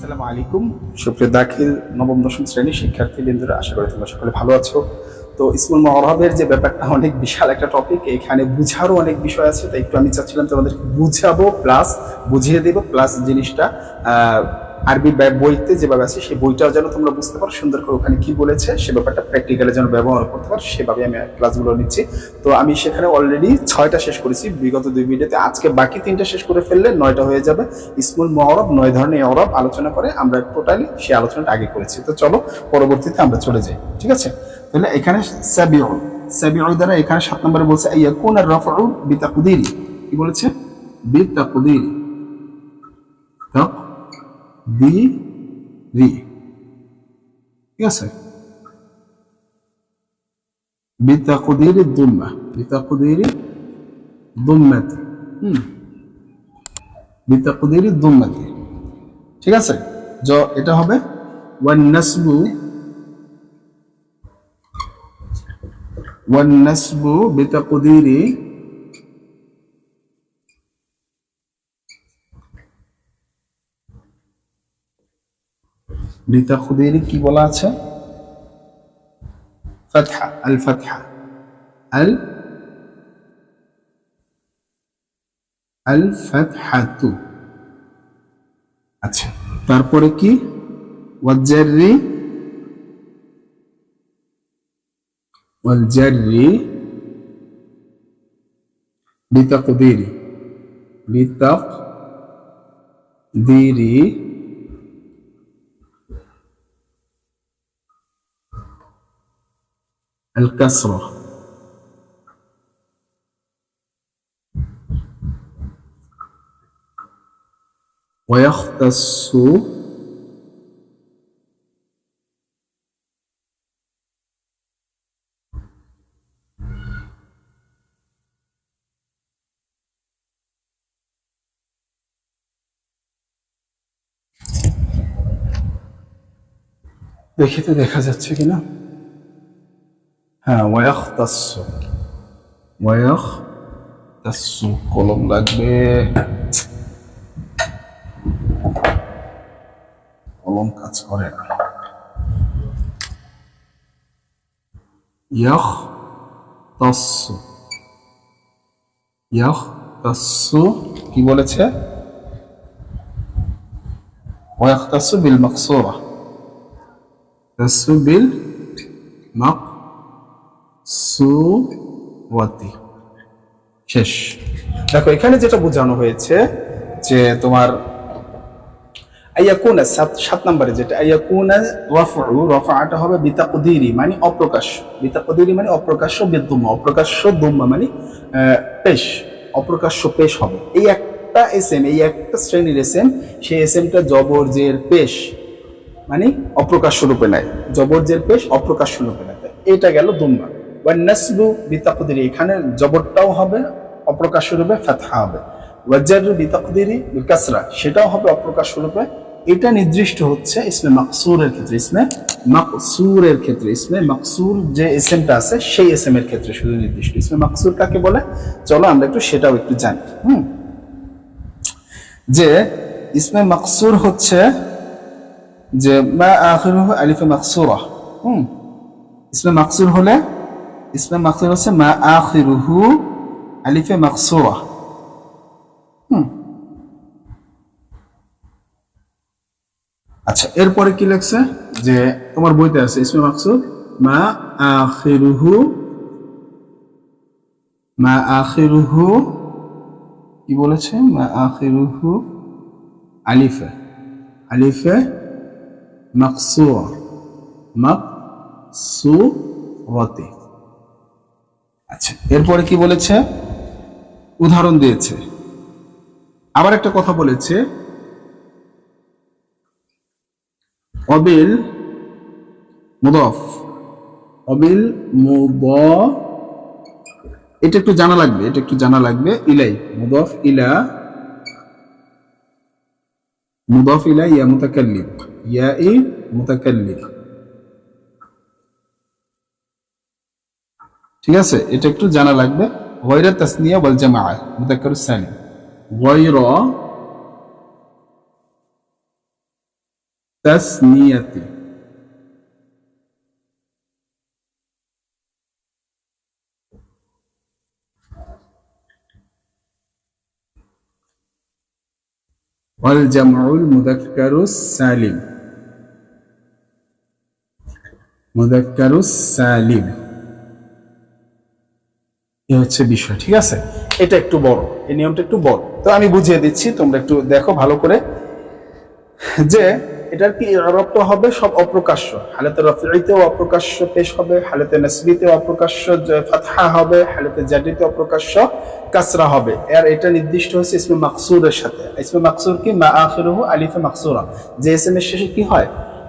আসসালামু আলাইকুম সুপ্রিয় দাখিল নবম দশম শ্রেণীর শিক্ষার্থীবৃন্দরা, আশা করি তোমরা সকলে ভালো আছো। তো ইসমুল মুআরাবের যে ব্যাপারটা অনেক বিশাল একটা টপিক, এখানে বুঝারও অনেক বিষয় আছে, তাই একটু আমি চাচ্ছিলাম তোমাদেরকে বুঝাবো প্লাস বুঝিয়ে দেবো, প্লাস জিনিসটা আরবি বইতে যেভাবে আছে সেই বইটাও যেন তোমরা বুঝতে পারো সুন্দর করে, ওখানে কি বলেছে সে ব্যাপারটা প্র্যাকটিক্যালে যেন ব্যবহার করতে পারো, সেভাবে আমি ক্লাসগুলো নিচ্ছি। তো আমি সেখানে অলরেডি 6টা শেষ করেছি বিগত 2 ভিডিওতে, আজকে বাকি 3টা শেষ করে ফেললে 9টা হয়ে যাবে। ইসমুল মুআরাব 9 ধরনের ইআরাব আলোচনা করে আমরা টোটালি সেই আলোচনাটা আগে করেছি। তো চলো পরবর্তীতে আমরা চলে যাই, ঠিক আছে? তাহলে এখানে সাবিউ দ্বারা এখানে 7 নম্বরে বলছে ইয়াকুন আর রাফউ বিতাকদিরি, কি বলেছে? বিতাকদিরি, তাকদিরি, ঠিক আছে? বিতাকদিরি দুম্মা, বিতাকদিরি দুম্মাতি, বিতাকদিরি দুম্মাতি, ঠিক আছে? এটা হবে ওয়ান নাসবু বিতাকদিরি বিতাকদিরি কি বলা আছে? ফাতহা, আল ফাতহা, আল ফাতহাতু। আচ্ছা, তারপরে কি? ওয়াল জাররি বিতাকদিরি আল কাসরা, ওয়াখতাসু দেখি তো দেখা যাচ্ছে কিনা। হ্যাঁ, ওয়াখতাসু কলম লাগবে, কলম কাজ করে না। ইয়াখতাসু কি বলেছে? ওয়াখতাসু বিল মাকসুরা, তাসু বিল মাকসুরাতি। শেষ। দেখো এখানে যেটা বোঝানো হয়েছে যে তোমার আইয়াকুনা 7 নম্বরে যেটা আইয়াকুনা রাফআটা হবে বিতাকদিরি মানে অপ্রকাশ্য, বিতাকদিরি মানে অপ্রকাশ্য, বিদ্যুম্মা অপ্রকাশ্য, দুম্মা মানে পেশ, অপ্রকাশ্য পেশ হবে। এই একটা এসএম, এই একটা শ্রেণীর এসএম, সেই এসএমটা জবর জের পেশ মানে অপ্রকাশ্য রূপে নেয়, জবর জের পেশ অপ্রকাশ্য রূপে নেয়, এটা গেল দুম্মা। ওয়ান নাসবু বিতাকদিরি, এখানে জবরটাও হবে অপ্রকাশ্য রূপে, ফাতহা হবে। ওয়াজারু বিতাকদিরি বিল কাসরা, সেটাও হবে অপ্রকাশ্য রূপে। এটা নির্দিষ্ট হচ্ছে ইসমে মাকসুরের ক্ষেত্রে, ইসমে মাকসুরের ক্ষেত্রে, ইসমে মাকসুর যে এসএমটা আছে সেই এসএম এর ক্ষেত্রে শুধু নির্দিষ্ট। ইসমে মাকসুর কাকে বলে চলো আমরা একটু সেটাও একটু জানি। যে ইসমে মাকসুর হচ্ছে যে মা আখিরুহু আলিফে মাকসুরা। ইসমে মাকসুর হলে, ইসমে মাকসুর হচ্ছে মা আখিরুহু আলিফে মাকসুরা। আচ্ছা, এরপরে কি লেখছে যে তোমার বইতে আছে ইসমে মাকসুর মা আখিরুহু কি বলেছে? মা আখিরুহু আলিফে মাকসুরাতি। আচ্ছা, এরপরে কি বলেছে? উদাহরণ দিয়েছে, আবার একটা কথা বলেছে অবিল মুদাফ, অবিল মুদাফ, এটা একটু জানা লাগবে, এটা একটু জানা লাগবে। ইলাই মুদাফ ইলা, মুদাফ ইলা ইয়া মুতাকাল্লিম, ইয়া ই মুতাকাল্লিম, ঠিক আছে? এটা একটু জানা লাগবে। গায়রা তাসনিয়া ওয়াল জামাআ মুযাক্কারুস সালিম, গায়রা তাসনিয়াতি। ওয়াল জামউল মুযাক্কারুস সালিম, মুযাক্কারুস সালিম, এই হচ্ছে বিষয়। ঠিক আছে, এটা একটু বড়, এই নিয়মটা একটু বড়, তো আমি বুঝিয়ে দিচ্ছি, তোমরা একটু দেখো ভালো করে যে এটার কি ইরাবটা হবে সব অপ্রকাশ্য। হালাতে রাফিতেও অপ্রকাশ্য পেশ হবে, হালাতে নাসবিতেও অপ্রকাশ্য ফাতহা হবে, হালাতে জারিতে অপ্রকাশ্য কাসরা হবে। আর এটা নির্দিষ্ট হচ্ছে ইসমে মাকসুরের সাথে। ইসমে মাকসুর কি মা আখিরুহু আলিফে মাকসুরা, যে ইসমের শেষে কি হয়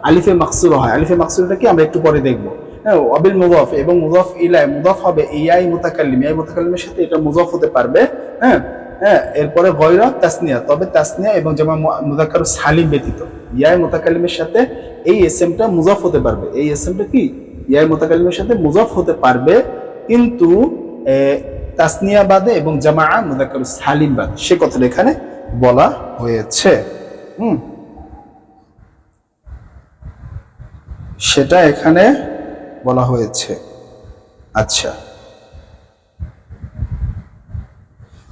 আলিফে মাকসুরা হয়। আলিফে মাকসুরটা কি আমরা একটু পরে দেখবো। হ্যাঁ, ওয়াবিল মুযাফ এবং মুযাফ ইলাইহি, মুযাফ হবে ইয়াই মুতাকাল্লিম, ইয়াই মুতাকাল্লিমের সাথে এটা মুযাফ হতে পারবে। হ্যাঁ হ্যাঁ, এরপরে গয়রা তাসনিয়া, তবে তাসনিয়া এবং জামা মুযাক্কার সালিম ব্যতীত ইয়াই মুতাকাল্লিমের সাথে এই এসএমটা মুযাফ হতে পারবে। এই এসএমটা কি ইয়াই মুতাকাল্লিমের সাথে মুযাফ হতে পারবে, কিন্তু তাসনিয়া বাদে এবং জামা মুযাক্কার সালিম বাদে, সে কথাটা এখানে বলা হয়েছে। সেটা এখানে বলা হয়েছে। আচ্ছা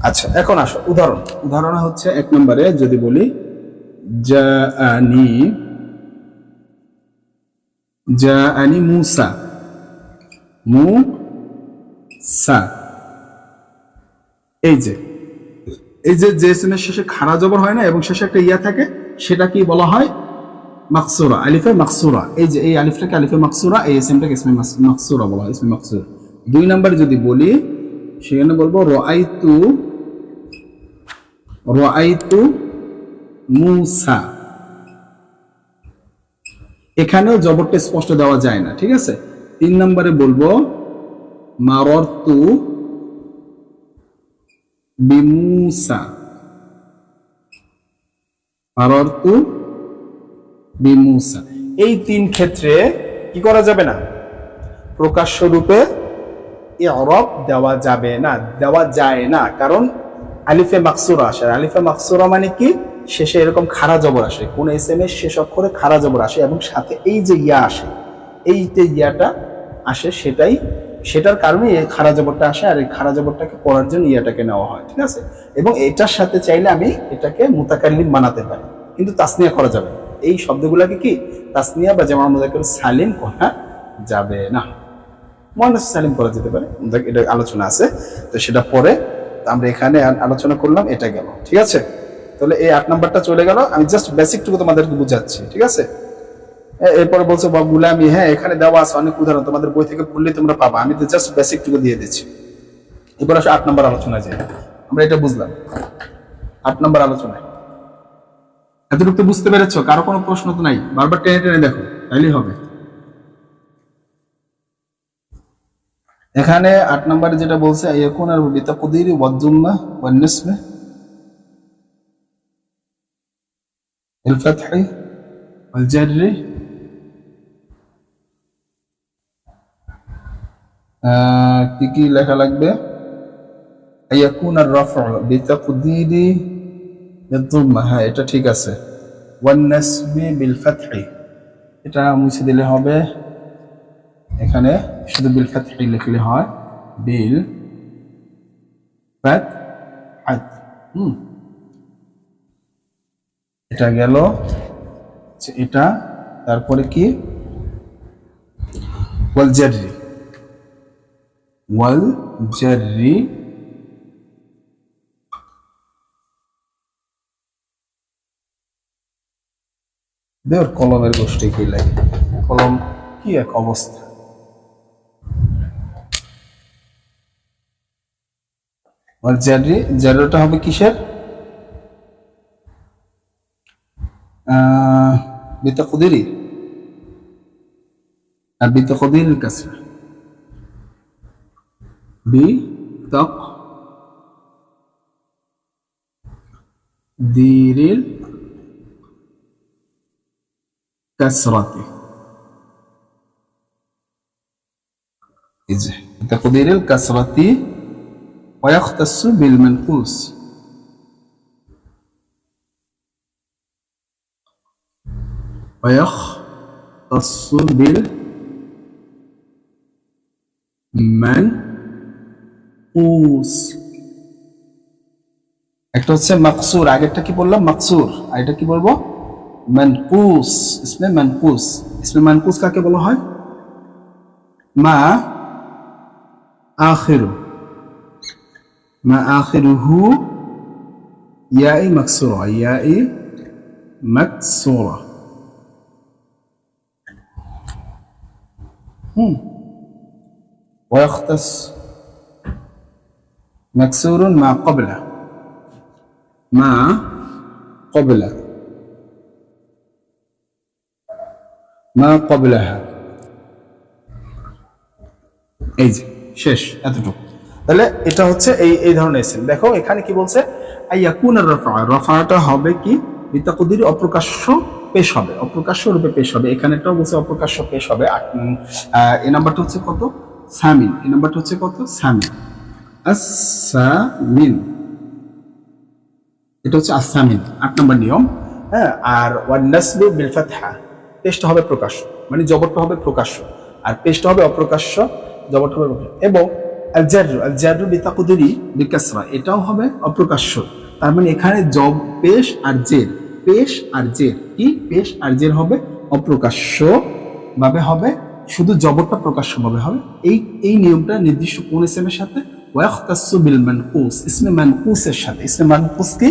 আচ্ছা, এখন আসো উদাহরণ। উদাহরণ হচ্ছে এক নম্বরে যদি বলি জাআনি, জাআনি মুসা, মুসা, এই যে জেসিমের শেষে খাড়া জবর হয় না এবং শেষে একটা ইয়া থাকে, সেটা কি বলা হয় মাকসুরা, আলিফে মাকসুরা। এই যে এই আলিফটাকে আলিফে মাকসুরা, এই এসএমটাকে ইসমে মাকসুরা বলা হয়, ইসমে মাকসুর। দুই নম্বরে যদি বলি সেখানে বলবো রাআইতু, রাআইতু মুসা, এখানেও জবরটা স্পষ্ট দেওয়া যায় না। ঠিক আছে, তিন নম্বরে বলবো মাররতু বিমুসা, মাররতু বিমুসা। এই তিন ক্ষেত্রে কি করা যাবে না, প্রকাশ্য রূপে ইরাব দেওয়া যাবে না, দেওয়া যায় না, কারণ আলিফে মাকসুরা আসে। আলিফে মাকসুরা মানে কি, শেষে এরকম খাড়া জবর আসে, কোন এসএম এর শেষ অক্ষরে খাড়া জবর আসে এবং সাথে এই যে ইয়া আসে, এই যে ইয়াটা আসে, সেটার কারণে এই খাড়া জবরটা আসে, আর এই খাড়া জবরটাকে পড়ার জন্য ইয়াটাকে নেওয়া হয়। ঠিক আছে, এবং এটার সাথে চাইলে আমি এটাকে মুতাকাল্লিম বানাতে পারি, কিন্তু তাসনিয়া করা যাবে না। এই শব্দগুলোকে কি তাসনিয়া বা জামা মুযাক্কার সালিম করা যাবে না। মুয়ান্নাস সালিম করা যেতে পারে, এটা আলোচনা আছে, তো সেটা পরে আমরা এখানে আলোচনা করলাম, এটা গেল। ঠিক আছে, তাহলে এই 8 নাম্বারটা চলে গেল, আমি জাস্ট বেসিকটুকু তোমাদেরকে বুঝাচ্ছি। ঠিক আছে, এরপরে বলছো বা গুলামি, হ্যাঁ এখানে দেওয়া আছে অনেক উদাহরণ, তোমাদের বই থেকে পড়লে তোমরা পাবা, আমি তো জাস্ট বেসিকটুকু দিয়ে দিচ্ছি। এরপর আসো 8 নাম্বার আলোচনায় যাই। আমরা এটা বুঝলাম 8 নাম্বার আলোচনায়। এতটুকু বুঝতে পেরেছো? কারো কোনো প্রশ্ন তো নাই? বারবার টেনে টেনে দেখো, তাইলেই হবে। এখানে 8 নম্বরে যেটা বলছে ইয়াকুন আর বিতাকদিরি ওয়াদ-দুম্মা ওয়ান-নাসব الفتح والجر কি কি লেখা লাগবে? ইয়াকুন আর-রাফ'উ বিতাকদিরি বিদ-দুম্মা, হ্যাঁ এটা ঠিক আছে। ওয়ান-নাসব বিল-ফাথ, এটা মুছে দিলে হবে, এখানে শুধু বিল ফাতহি লিখলে হয়, বিল ফাতহাত। এটা গেল, এটা তারপরে কি ওয়াল জাররি, ওয়াল জাররি দেওয়ার কলমের গোষ্ঠী কি লাগে, কলম কি এক অবস্থা। ওয়াল জাররি, জারটা হবে কিসের? বিতাকদিরি, আর বিতাকদিরিল কাসরা, বিতাকদিরিল কাসরাতি, এই যে বিতাকদিরিল কাসরাতি ওয়া ইয়াখতাসসু বিল মানকুস। ويختص بالمنقوص একটা হচ্ছে মাকসুর আগেরটা কি বললাম মাকসুর আর এটা কি বলবো মানকুস ইসমে মানকুস কাকে বলা হয় মা আখিরুহু ইয়াই মাকসুরা ويختص مكسور ما قبله ما قبلها এই যে শেষ এতটুকু তাহলে এটা হচ্ছে এই ধরনের ইসম দেখো এখানে কি বলছে আইয়াকুনার রাফাটা হবে কি বিতাকদির অপ্রকাশ্য পেশ হবে অপ্রকাশ্য রূপে পেশ হবে এখানেটাও বলছে অপ্রকাশ্য পেশ হবে এই নাম্বারটা হচ্ছে কত সামিন আস-সামিন এটা হচ্ছে আস-সামিন 8 নম্বর নিয়ম হ্যাঁ আর ওয়ান নাসবু বিল ফাতহা পেশটা হবে প্রকাশ্য মানে জবরটা হবে প্রকাশ্য আর পেশটা হবে অপ্রকাশ্য জবরটা হবে এবং আল জারু বিতাকদিরি বিকাসরা এটাও হবে অপ্রকাশ্য তার মানে এখানে জব পেশ আর জের কি পেশ আর জের হবে অপ্রকাশ্য ভাবে হবে শুধু জবরটা প্রকাশ্য ভাবে হবে এই নিয়মটা নির্দিষ্ট কোন ইসমের সাথে ওয়াখতাসু বিল মানকুস ইসমে মানকুসের সাথে ইসমে মানকুস কি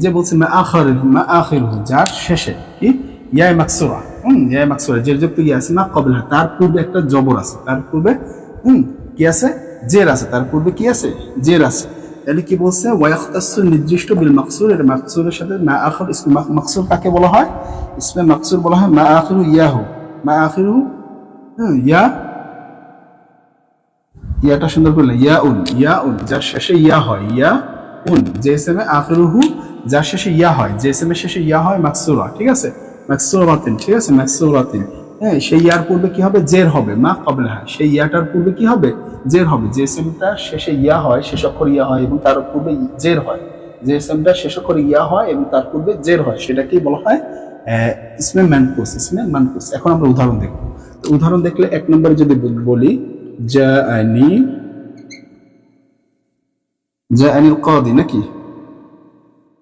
যে বলছে মা আখিরুহু যার শেষে কি ইয়া মাকসুরা জের যুক্ত ইয়া আছে না কবলা তার পূর্বে একটা জবর আছে তার পূর্বে কি আছে জের আছে তার পূর্বে কি আছে জের আছে তাহলে কি বলছে ওয়াখতাসু নির্দিষ্ট বিল মাকসুর এর মাকসুরের সাথে মা আখির ইসমে মাকসুর কাকে বলা হয় ইসমে মাকসুর বলা হয় মা আখিরু ইয়াহু ইয়াটা সুন্দর করলে ইয়াউন যার শেষে ইয়া হয় ইয়াউন যে ইসমে আখিরুহু যার শেষে ইয়া হয় যে ইসমের শেষে ইয়া হয় মাকসুরা ঠিক আছে মাকসুরাতিন হ্যাঁ সেই ইয়ার পূর্বে কি হবে জের হবে মা ক্বাবলাহা সেই ইয়াটার পূর্বে কি হবে জের হবে যে ইসমটা শেষে ইয়া হয় শেষ অক্ষর ইয়া হয় এবং তার পূর্বে জের হয় যে ইসমটা শেষ অক্ষর ইয়া হয় এবং তার পূর্বে জের হয় সেটাকেই বলা হয় ইসমে মানকুস এখন আমরা উদাহরণ দেখব তো উদাহরণ দেখলে 1 নম্বরে যদি বলি জাআনিল কাদি নাকি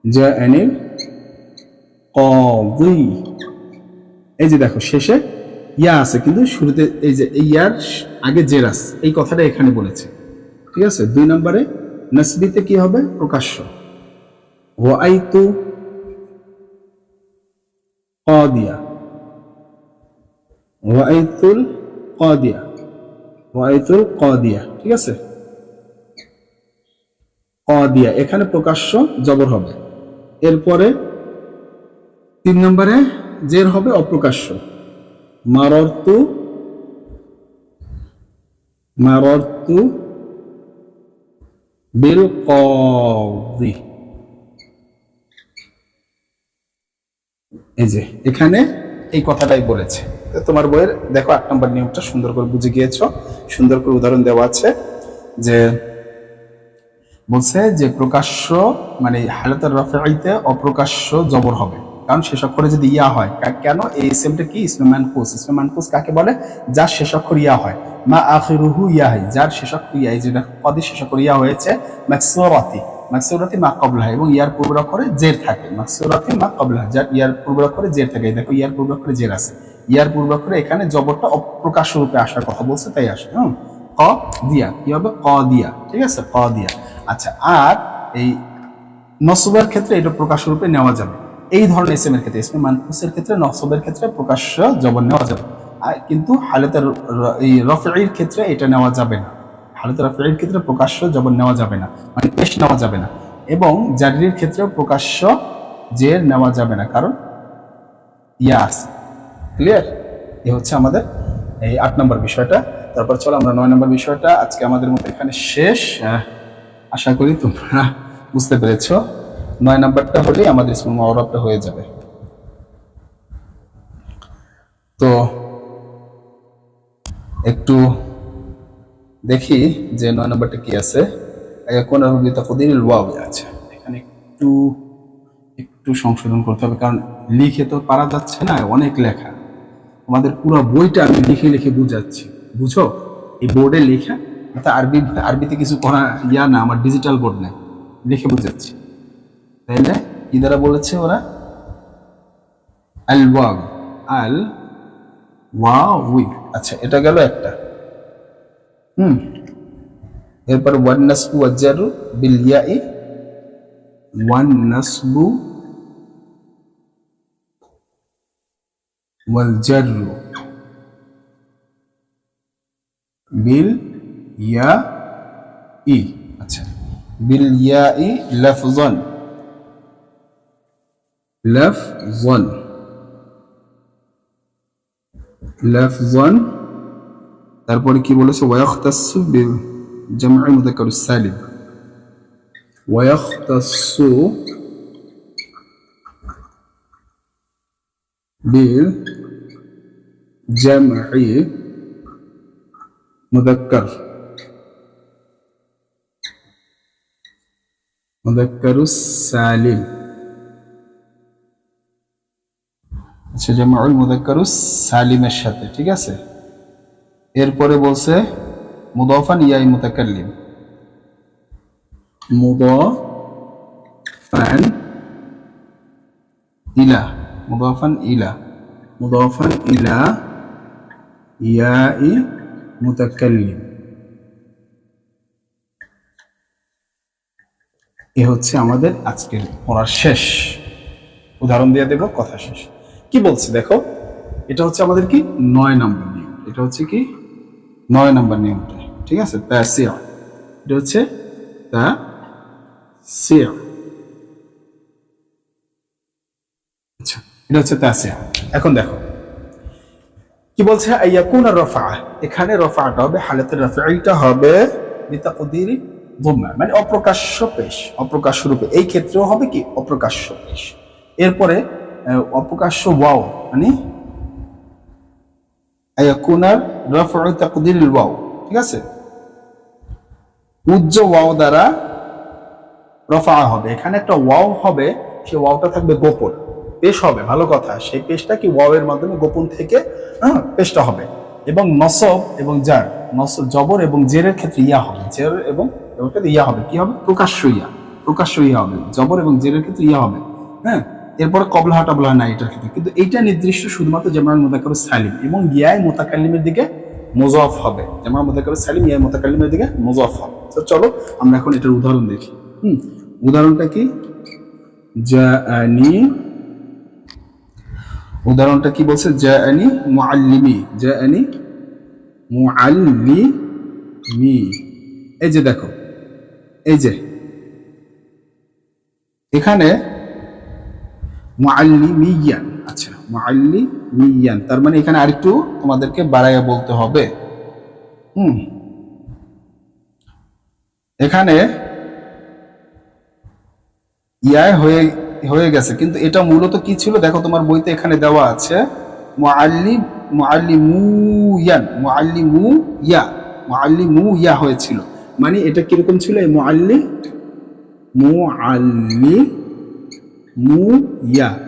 জাআনিল কাদি এই যে দেখো শেষে ইয়া আছে কিন্তু শুরুতে এই যে এই ইয়ার আগে জের আছে এই কথাটা এখানে বলেছে ঠিক আছে 2 নম্বরে নাসবিতে কি হবে প্রকাশ্য ওয়াইতু কাদিয়া ওয়াইতুল কাদিয়া ঠিক আছে কাদিয়া এখানে প্রকাশ্য জবর হবে এরপরে 3 নম্বরে জের হবে অপ্রকাশ্য মাররতু বিল কাদি এই যে এখানে এই কথাটাই বলেছে তোমার বইয়ের দেখো 8 নম্বর নিয়মটা সুন্দর করে বুঝে গিয়েছো সুন্দর করে উদাহরণ দেওয়া আছে যে বলছে যে প্রকাশ্য মানে হালাতুর রাফিতে অপ্রকাশ্য জবর হবে কারণ শেষ অক্ষরে যদি ইয়া হয় কেন এই ইসমটা কি ইসমে মানকুস কাকে বলে যার শেষ অক্ষর ইয়া হয় মা আখিরুহু ইয়া হয় যার শেষ অক্ষর ইয়া যেটা কদি শেষ অক্ষর ইয়া হয়েছে মাকসুরাতি মা ক্বাবলাহা এবং ইয়ার পূর্ব অক্ষরে জের থাকে মাকসুরাতি মা ক্বাবলাহা যার ইয়ার পূর্ব অক্ষরে জের থাকে দেখো ইয়ার পূর্ব অক্ষরে জের আছে ইয়ার পূর্ব অক্ষরে এখানে জবরটা অপ্রকাশ্য রূপে আসার কথা বলছে তাই আসে কাদিয়া কি হবে কাদিয়া ঠিক আছে কাদিয়া আচ্ছা আর এই নসবের ক্ষেত্রে এটা প্রকাশ্য রূপে নেওয়া যাবে এই ধরনের ইসমের ক্ষেত্রে ইসমে মানকুসের ক্ষেত্রে নসবের ক্ষেত্রে প্রকাশ্য জবর নেওয়া যাবে কিন্তু হালাতের এই রাফির ক্ষেত্রে এটা নেওয়া যাবে না হালাতের রাফির ক্ষেত্রে প্রকাশ্য জবর নেওয়া যাবে না মানে পেশ নেওয়া যাবে না এবং জারির ক্ষেত্রেও প্রকাশ্য জের নেওয়া যাবে না কারণ ইয়াস ক্লিয়ার এই হচ্ছে আমাদের এই 8 নম্বর বিষয়টা তারপর চলো আমরা 9 নম্বর বিষয়টা আজকে আমাদের মতো এখানে শেষ আশা করি তোমরা বুঝতে পেরেছো 9 নম্বরটা হলেই আমাদের ইসমুল মুআররাবটা হয়ে যাবে তো একটু দেখি যে 9 নম্বরটা কি আছে কোন বিতাকদিরিল ওয়াও আছে এখানে একটু একটু সংশোধন করতে হবে, কারণ লিখে তো পারা যাচ্ছে না, অনেক লেখা। আমাদের পুরো বইটা আমি লিখে লিখে বুঝাচ্ছি, বুঝো? এই বোর্ডে লেখা, অর্থাৎ আরবিতে কিছু করা না, আমার ডিজিটাল বোর্ড নেই, লিখে বুঝাচ্ছি। তাইলে কি দ্বারা বলেছে ওরা? আল ওয়াও, আল ওয়াউই। আচ্ছা, এটা গেল একটা। এরপর ওয়ান নাসবু ওয়াল জারু বিল ইয়াই, ওয়ান নাসবু ওয়াল জারু বিল ইয়াই। আচ্ছা, বিল ইয়াই লাফজান, লাফজান, লাফজান। তারপরে কি বলেছে? ওয়াখতাসু বিল জামঈ মুযাক্কারুস সালিম, ওয়াখতাসু বিল জামঈ মুযাক্কারুস সালিম। আচ্ছা, জামউল মুযাক্কারুস সালিমের সাথে, ঠিক আছে। এরপরে বলছে মুদাফান ইয়াই মুতাকাল্লিম, মুদাফান ইলা, মুদাফান ইলা, মুদাফান ইলা ইয়াই মুতাকাল্লিম। এ হচ্ছে আমাদের আজকের পড়ার শেষ। উদাহরণ দিয়ে দেব, কথা শেষ। কি বলছে দেখো, এটা হচ্ছে আমাদের কি 9 নম্বর নিয়ম। এটা হচ্ছে কি 9 নম্বর নিয়মটা, ঠিক আছে। তাসিয়া, এটা হচ্ছে তাসিয়া। আচ্ছা, এটা হচ্ছে তাসিয়া। এখন দেখো কি বলছে, আইয়াকুনা রাফা, এখানে রাফাটা হবে, হালাতুর রাফাইটা হবে বিতাকদিরি যুম্মা, মানে অপ্রকাশ্য পেশ, অপ্রকাশ্য রূপে। এই ক্ষেত্রেও হবে কি অপ্রকাশ্য পেশ। এরপরে অপ্রকাশ্য ওয়াও, মানে আইয়াকুনার রাফউ তাকদিরুল ওয়াও, ঠিক আছে। উজ্জ ওয়াও দ্বারা রফা হবে। এখানে একটা ওয়াও হবে, সেই ওয়াওটা থাকবে গোপন, পেশ হবে, ভালো কথা। সেই পেশটা কি ওয়াও এর মাধ্যমে গোপন থেকে পেশটা হবে। এবং নসব এবং জার, নসব জবর এবং জেরের ক্ষেত্রে ইয়া হবে, জের এবং ইয়া হবে, কি হবে? প্রকাশ্য ইয়া, প্রকাশ্য ইয়া হবে। জবর এবং জেরের ক্ষেত্রে ইয়া হবে, হ্যাঁ। এরপরে কবলা টবলা নাই এটার ক্ষেত্রে, কিন্তু এইটা নির্দিষ্ট শুধুমাত্র জামাল মুযাক্কারুস সালিম এবং ইয়াই মুতাকাল্লিমের দিকে মুযাফ হবে। জামাল মুযাক্কারুস সালিম ইয়াই মুতাকাল্লিমের দিকে মুযাফ হবে। তো চলো আমরা এখন এটার উদাহরণ দেখি। উদাহরণটা কি? জাআনি, উদাহরণটা কি বলছে? জাআনি মুআল্লিমি, জাআনি মুআল্লিমি। এই যে দেখো, এই যে এখানে মুআল্লিমিয়ান, আচ্ছা মুআল্লিমিয়ান, তার মানে এখানে আরেকটু তোমাদেরকে বাড়াইয়া বলতে হবে। এখানে ইয়ায় হয়ে গেছে, কিন্তু এটা মূলত কি ছিল দেখো, তোমার বইতে এখানে দেওয়া আছে মুআল্লিমুয়ান, মুআল্লিমুয়া হয়েছিল। মানে এটা কিরকম ছিল? এই মুআল্লিমুয়া,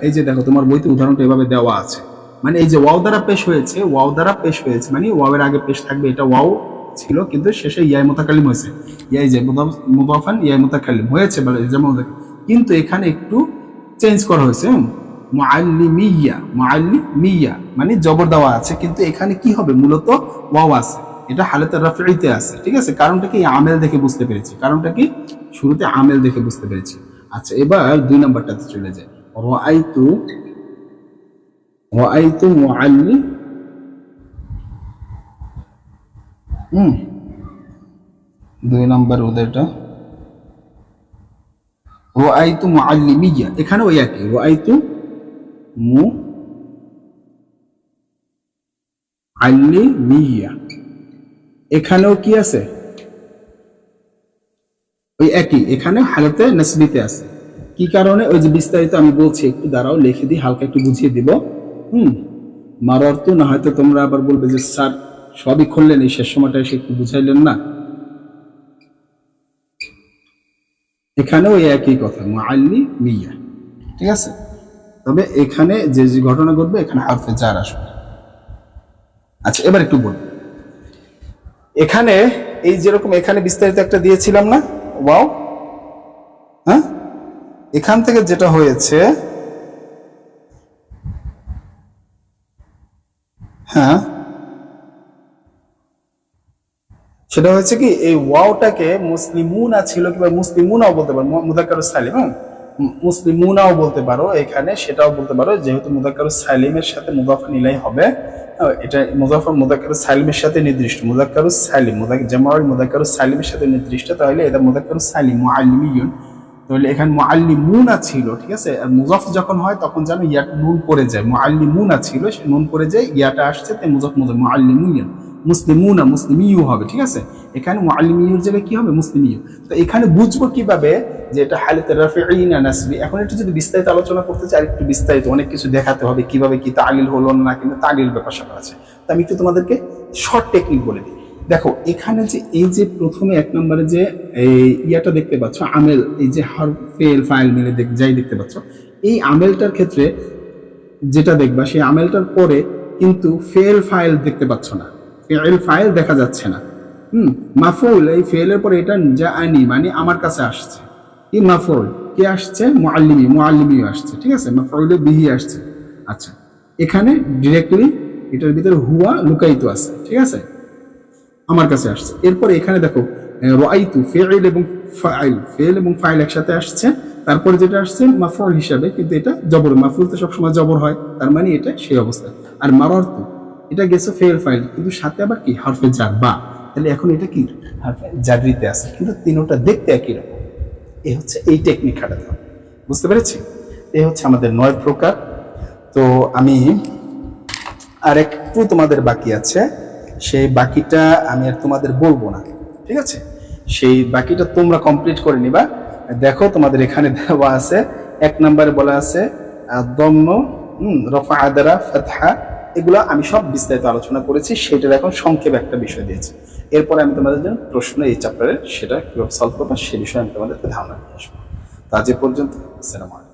এই যে দেখো তোমার বইতে উদাহরণটা এভাবে দেওয়া আছে। মানে এই যে ওয়াও দ্বারা পেশ হয়েছে, ওয়াও দ্বারা পেশ হয়েছে, মানে ওয়াও এর আগে পেশ থাকবে, এটা ওয়াও ছিল কিন্তু শেষে ইয়াই মুতাকাল্লিম হয়েছে। ইয়াই যে মুদাফান ইয়াই মুতাকাল্লিম হয়েছে বলে, যেমন কিন্তু এখানে একটু চেঞ্জ করা হয়েছে, মুআল্লিমিয়া, মানে জবর দেওয়া আছে, কিন্তু এখানে কি হবে? মূলত ওয়াও আছে, এটা হালাতুর রাফঈতে আছে, ঠিক আছে। কারণটা কি? আমেল দেখে বুঝতে পেরেছি। কারণটা কি? শুরুতে আমেল দেখে বুঝতে পেরেছি। আচ্ছা, এবার 2 নাম্বারটাতে চলে যায়। রাআইতু মুআল্লি, 2 নাম্বার ওদেরটা রাআইতু মুআল্লিমিয়া, এখানেও একই, রাআইতু মুআল্লিমিয়া, এখানেও কি আছে? ওই একই, এখানে হালাতে নাসবিতে আছে। কি কারণে? ওই যে বিস্তারিত আমি বলছি, একটু দাঁড়াও লিখে দিই, হালকা একটু বুঝিয়ে দিব। মারারতু, না হয়তো তোমরা আবার বলবে যে স্যার সবই খুললেন, এই শেষ সময়টা এসে একটু বুঝাইলেন না। এখানেও এই একই কথা, মুআল্লিমিয়া, ঠিক আছে। তবে এখানে যে যে ঘটনা ঘটবে এখানে হারফে জার আসবে। আচ্ছা এবার একটু বলি, এখানে এই যেরকম এখানে বিস্তারিত একটা দিয়েছিলাম না ওয়াও, হ্যাঁ, এখান থেকে যেটা হয়েছে, হ্যাঁ সেটা হচ্ছে কি এই ওয়াওটাকে মুসলিমুনা ছিল কিংবা মুসলিমুনাও বলতে পারো, মুযাক্কারুস সালিম, হ্যাঁ মুসলিমুনাও বলতে পারো এখানে, সেটাও বলতে পারো, যেহেতু মুযাক্কারুস সালিমের সাথে মুযাফান ইলাইহি হবে, এটা মুযাক্কারুস সালিমের সাথে নির্দিষ্ট, মুযাক্কারুস সালিম জামাউল মুযাক্কারুস সালিমের সাথে নির্দিষ্ট, তাহলে এটা মুযাক্কারুস সালিম মুআল্লিমিয়ুন, তাহলে এখানে মুআল্লিমুনা ছিল, ঠিক আছে। আর মুযাফ যখন হয় তখন যেন ইয়া নুন পড়ে যায়, মুআল্লিমুনা ছিল সে নুন পড়ে যায়, ইয়াটা আসছে তাই মুযাফ মুআল্লিমিয়ুন, মুসলিমুনা মুসলিমিয়ু হবে, ঠিক আছে। এখানে মুআল্লিমিয়ুর জায়গায় কি হবে, মুসলিমিয়ু। তো এখানে বুঝবো কিভাবে যে এটা হালাতে রাফিঈ না নাসবি। এখন একটু যদি বিস্তারিত আলোচনা করতে চাই, একটু বিস্তারিত অনেক কিছু দেখাতে হবে, কিভাবে কি তালিল হলো না, কিন্তু তালিল ব্যাপার স্যাপার আছে। তো আমি একটু তোমাদেরকে শর্ট টেকনিক বলে দিই। দেখো এখানে যে এই যে প্রথমে এক নম্বরে যে এই ইয়াটা দেখতে পাচ্ছ আমেল, এই যে ফেল ফাইল মিলে যাই দেখতে পাচ্ছ, এই আমেলটার ক্ষেত্রে যেটা দেখবা সেই আমেলটার পরে কিন্তু ফেল ফাইল দেখতে পাচ্ছ না, ফেল ফাইল দেখা যাচ্ছে না। মাফউল, এই ফেলের পরে এটা জাআনি মানে আমার কাছে আসছে, কি মাফউল কে আসছে, মুআল্লিমিও আসছে, ঠিক আছে, মাফউলে বিহি আসছে। আচ্ছা এখানে ডিরেক্টলি এটার ভিতরে হুয়া লুকায়িত আছে, ঠিক আছে, আমার কাছে আসছে। এরপরে এখানে দেখো রাআইতু ফেল এবং ফাইল, ফেল এবং ফাইল একসাথে আসছে, তারপরে যেটা আসছে মাফউল হিসাবে, কিন্তু এটা জবর, মাফউল তো সবসময় জবর হয়, তার মানে এটা সেই অবস্থা। আর মারারতু এটা গেছে ফেল ফাইল, কিন্তু সাথে আবার কি হরফে জার বা, তাহলে এখন এটা কি হরফে জারিতে আছে, কিন্তু তিনটা দেখতে একই রকম। এই হচ্ছে এই টেকনিক খাটাতে হবে, বুঝতে পেরেছি। এই হচ্ছে আমাদের 9 প্রকার। তো আমি আর একটু তোমাদের বাকি আছে, সেই বাকিটা আমি আর তোমাদের বলবো না, ঠিক আছে, সেই বাকিটা তোমরা কমপ্লিট করে নিবা। দেখো তোমাদের এখানে দেওয়া আছে, 1 নম্বরে বলা আছে দম্ম, রফা আদারা ফাতহা, এগুলো আমি সব বিস্তারিত আলোচনা করেছি, সেটার এখন সংক্ষেপে একটা বিষয় দিয়েছি। এরপরে আমি তোমাদের জন্য প্রশ্ন এই চ্যাপ্টারের সেটা কিভাবে সলভ করবো সে বিষয়ে আমি তোমাদেরকে ধারণা নিয়ে আসবো। তো আজ এ পর্যন্ত, আসসালামু আলাইকুম।